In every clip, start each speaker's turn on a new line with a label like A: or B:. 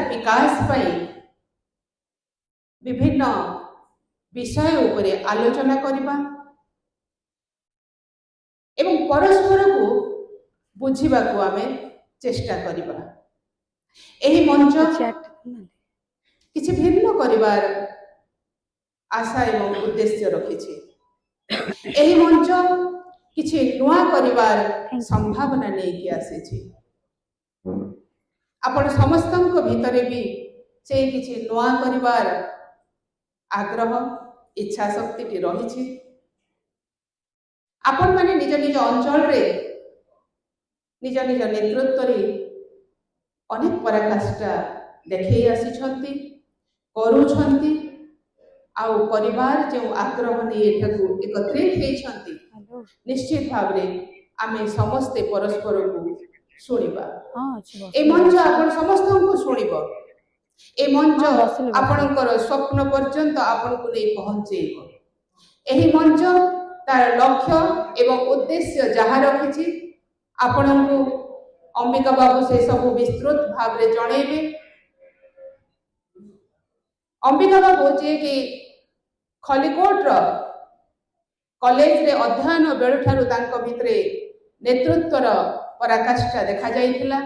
A: विकास पाई विभिन्न विषय उपरे आलोचना करबा एवं परस्पर को बुझिबा को आमे चेष्टा करबा। एही मंच किछि भिन्न करिवार आशा एवं उद्देश्य रखिछि। एही मंच किछि नुआ करिवार संभावना नै कि आसीछि। आपण समस्तक भितरे भी से किछि नुआ करिवार आग्रह इच्छा शक्ति टी रहिछि। आपण माने निज निज अंचल रे निज निज नेतृत्व रे अनेक पराकाष्ठा देखै आसीछंती करूछंती आउ परिवार जो आग्रह नै एठाकू एकत्रित हेछंती। निश्चित भाव रे आमे समस्ते परस्पर को सुनिबा। ए मंच आपण समस्त को सुनिबो। ए मंच आपणकर स्वप्न पर्यंत आपण को नै पहुंचेबो। एही मंच तार लक्ष्य एवं उद्देश्य जहाँ रखिछि आपण को अंबिका बाबू से सब विस्तृत भाव रे जणैबे। अंबिका बाबू जे कि खलिकोट रो कॉलेज रे अध्ययन बेलु ठारू तांको भितरे नेतृत्व रो पराकाष्ठा देखा जाइथिला।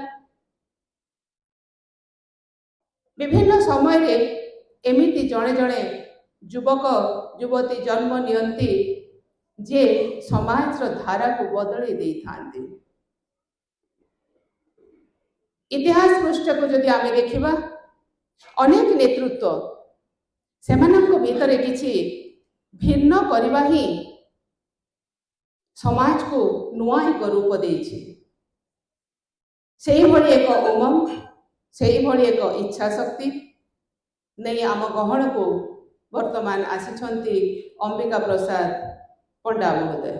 A: विभिन्न समय रे एमिति जणे जणे युवक युवती जन्म नियंती जे समाज रो धारा को बदली देई थांती। इतिहास पृष्ठ को जदि आमे देखिबा अनेक नेतृत्व सेमानक भीतर किछि भिन्न करबा ही समाज को नुआ एक रूप देछि। सेही भली एक उमंग सेही भली एक इच्छा शक्ति नहीं आम गहन को वर्तमान आसीछंती अंबिका प्रसाद पंडा महोदय।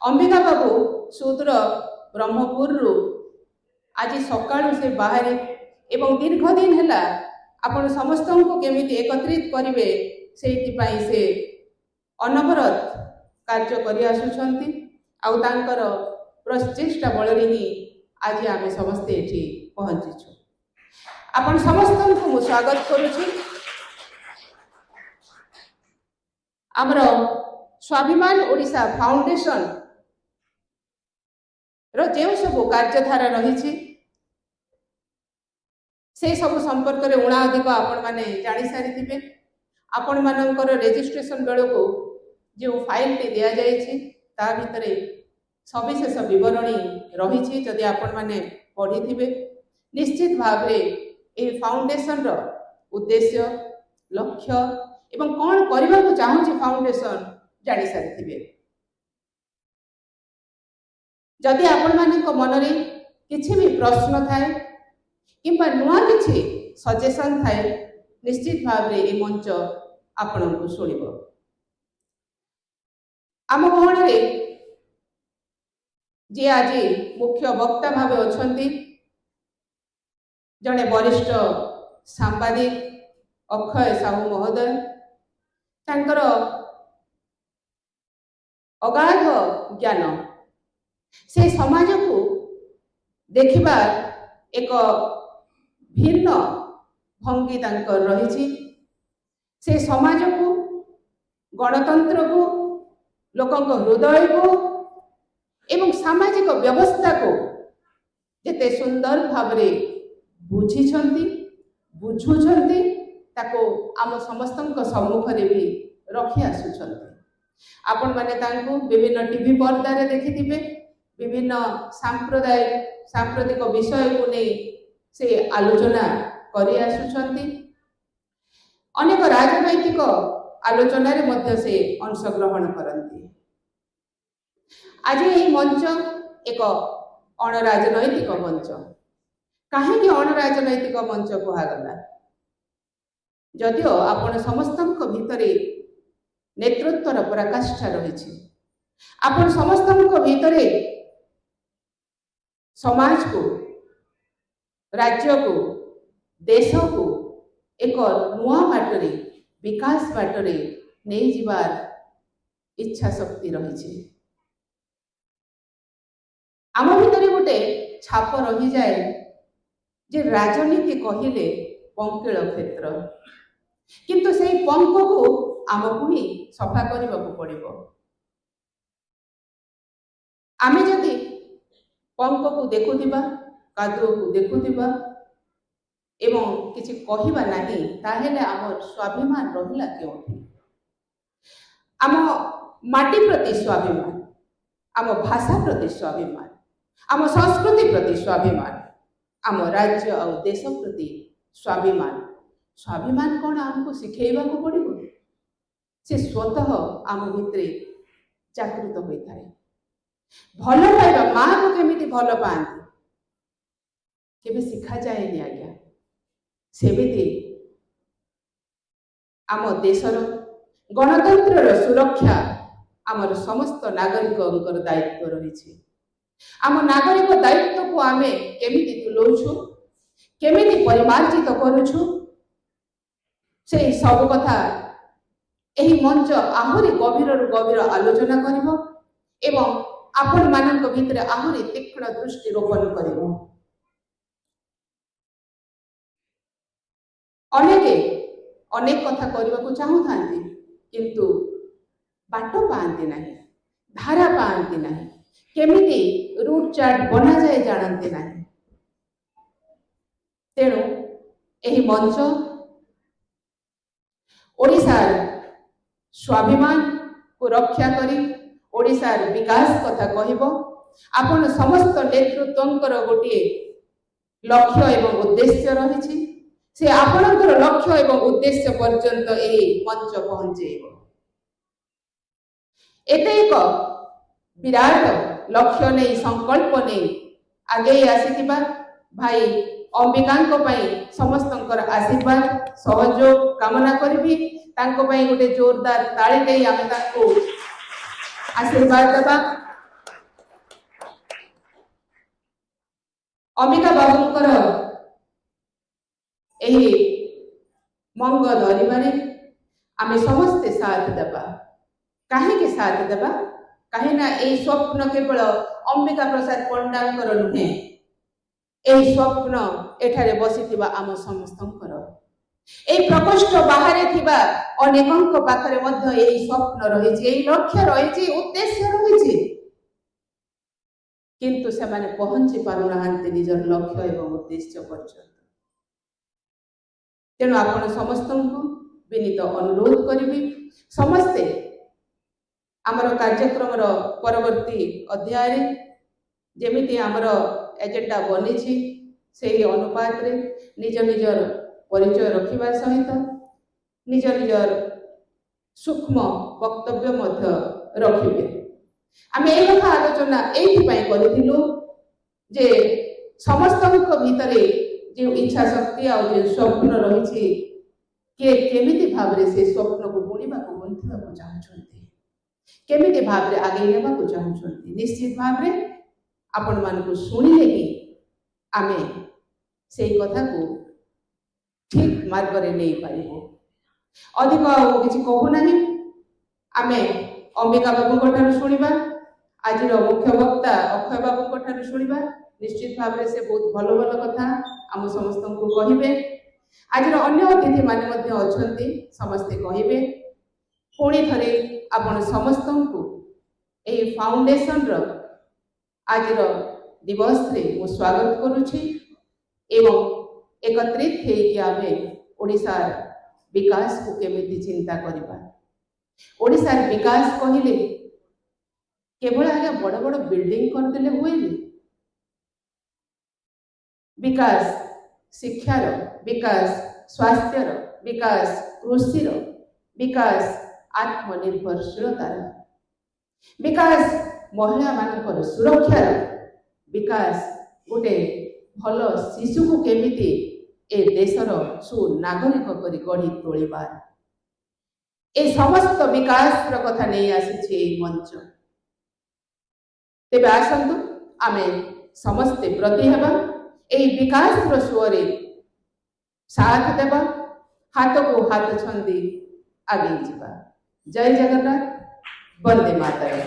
A: अंबिका बाबू सूद्र ब्रह्मपुर रु आज सकाळु से बाहरी एवं दीर्घ दिन हैला आपण समस्त को केमिति एकत्रित करिवे सेति पई से अनवरत कार्य करि आसुछंती। आउ तांकर प्रचेष्टा बलरे ही आज आमे समस्ते एठी पहुंचीछु। आपण समस्त को स्वागत करूछि। हमरो स्वाभिमान ओडिशा फाउंडेशन रो जे सब कार्यधारा रही से सब संपर्क रे उणा अधिक आपण माने जानि सारी थिबे। आपण मानकर रजिस्ट्रेशन बेलो को जो फाइल टी दिया जायछि ता भितरे सविशेष विवरणी रही जदि आपण माने पढ़ी थिबे निश्चित भाव रे ए फाउंडेशन रो उद्देश्य लक्ष्य एवं कौन करबा को चाहूछि फाउंडेशन जानि सारी थिबे। जदि आपण माने को मन रे किछि भी प्रश्न थाए किंबा नुआ किछि सजेशन थाए निश्चित भाव रे ए मंच आपण को सुनिबो। आम गहन रे जे आज मुख्य वक्ता भाव अछंती जने वरिष्ठ सांबादिक अक्षय साहू महोदय। तांकर अगाध ज्ञान से समाज को देखिबा एक भिन्न भंगी तांकर रही। से समाज को गणतंत्र को लोकंक हृदय को एवं सामाजिक व्यवस्था को जेते सुंदर भाव रे बुझिछंती बुझुछंती ताको आम समस्तक सम्मुख रे भी रखी आसुछंती। आपण माने तांको विभिन्न टीवी पर्दा रे देखिथिबे विभिन्न सांप्रदायिक विषय को नहीं से आलोचना करि आसुछंती। अनेक राजनैतिक आलोचना रे मध्य से अंशग्रहण करती। आज यही मंच एक अणराजनैतिक मंच। कहीं अणराजनैतिक मंच कहगला जदिओ आपण समस्त भितर नेतृत्वर पराकाष्ठा रही। आपण समस्त भितर समाज को राज्य को देश को एक नुआ बाटरे विकास बाटरे नहीं जीवार इच्छा शक्ति रही। आम भितर गोटे छाप रही जाए जे राजनीति कहले पंकिल क्षेत्र किंतु से पंक को आमको ही सफा करने को पड़ो। आमे जदि पंक को देखुथिबा कादुओ को देखुथिबा एवं किसी कहवा नहीं ताहेले आम स्वाभिमान रहिला क्योंकि आम माटी प्रति स्वाभिमान, आम भाषा प्रति स्वाभिमान, आम संस्कृति प्रति स्वाभिमान, आम राज्य और देश प्रति स्वाभिमान। स्वाभिमान कौन आमको शिखेबा को पड़ो से स्वतः आम भितर जागृत होता है। भल पाइबा माँ को केमिति भल पाती केबे शिखा जाएनि आज्ञा। सेमिति आम देशर गणतंत्र सुरक्षा आमर समस्त नागरिक दायित्व रही। आम नागरिक दायित्व को आमे केमिति तुलौछु केमिति परिमार्जित करुछु से सब कथा एही मंच आहुरी गभीर गभीर आलोचना करिवो एवं आपण मानक भितर आहुरी तीक्ष्ण दृष्टि रोपण करिवो। अनेक कथा करने को चाहूँ किंतु बाट पाती ना, धारा पाती ना, केमिति रूट चार्ट बना जाए जानते ना। तेणु यही मंच ओडिशार स्वाभिमान को रक्षा करी ओडिशार विकास कथा कहब। आपण समस्त नेतृत्वंकर गोटे लक्ष्य एवं उद्देश्य रही से आपणकर लक्ष्य एवं उद्देश्य पर्यंत यही मंच पहुंचेब। एते एक विराट लक्ष्य नहीं संकल्प नहीं आगे आसीथिबा भाई अंबिकांको पई समस्तंकर आशीर्वाद सहयोग कामना करिबी। तांको पई गोटे जोरदार ताली देई आमे तांको आशीर्वाद देबा। अंबिका बाबूंकर यही मंग धरबारे आमे समस्ते साथ देबा। कहीं साथ देबा कहीं ना यही स्वप्न केवल अंबिका प्रसाद पंडांकर नुहे, यही स्वप्न एठारे बसिथिबा आम समस्तंकर। यही प्रकोष्ठ बाहर थिबा अनेकंक पाखरे मध्य यही स्वप्न रही, यही लक्ष्य रही, उद्देश्य रही, किंतु से माने पहुंची पारु नाहांती निजर लक्ष्य एवं उद्देश्य पर्यंत। तेणु आपण समस्त विनीत अनुरोध करी समस्ते आमर कार्यक्रम परवर्ती अध्याय जेमिति आमर एजेंडा बनी से अनुपात रे निज निजर परिचय रखिबा सहित निज निजर सूक्ष्म वक्तव्य मध्य रखिबे। आमे ए कथा आलोचना एइथिपाई करिथिलु जे समस्तक भितरे जो इच्छा शक्ति आ जो स्वप्न रही किए केमिति भावरे से स्वप्न को बुणीबा को गुंथिबा को चाहुछन्ति, केमिति भावरे आगे नेबा को चाहुछन्ति। निश्चित भावरे आपण मान को सुनिले कि आमे सेई कथा को ठीक मार्ग रे नै पारिबो। अधिक किछि कहू नाही, आमे अंबिका बाबू ठारू शुणिबा, आजिर मुख्य वक्ता अक्षय बाबू ठारू शुणिबा। निश्चित भाव से बहुत भल भल कथा आम समस्त को कहे। आज अन्य अतिथि माने मध्य अछंती समस्ते कहे। पुणी थरे आपण समस्त को ए फाउंडेशन रो आज दिवस रे मु स्वागत करुछि एवं एकत्रित हेकि आमे ओडिशार विकास को केमिति चिंता करिबा। ओडिशार विकास कहिले केवल आगे बड़ बड़ बिल्डिंग करदेले हुएनी। विकास शिक्षार, विकास स्वास्थ्यर, विकास कृषिर, विकास आत्मनिर्भरशीलतार, विकास महिला मानकर सुरक्षार, विकास गोटे भल शिशु को केमिति ए देशर सुनागरिक करी गढ़ी तोलिबार ए समस्त विकास कथा नहीं आसी मंच। तेबे आसतु आमे समस्ते प्रति हेबा एई विकास स्वर साथ देबा, हाथ को हाथ छंदी आगे जीवा। जय जगन्नाथ, वंदे मातरम।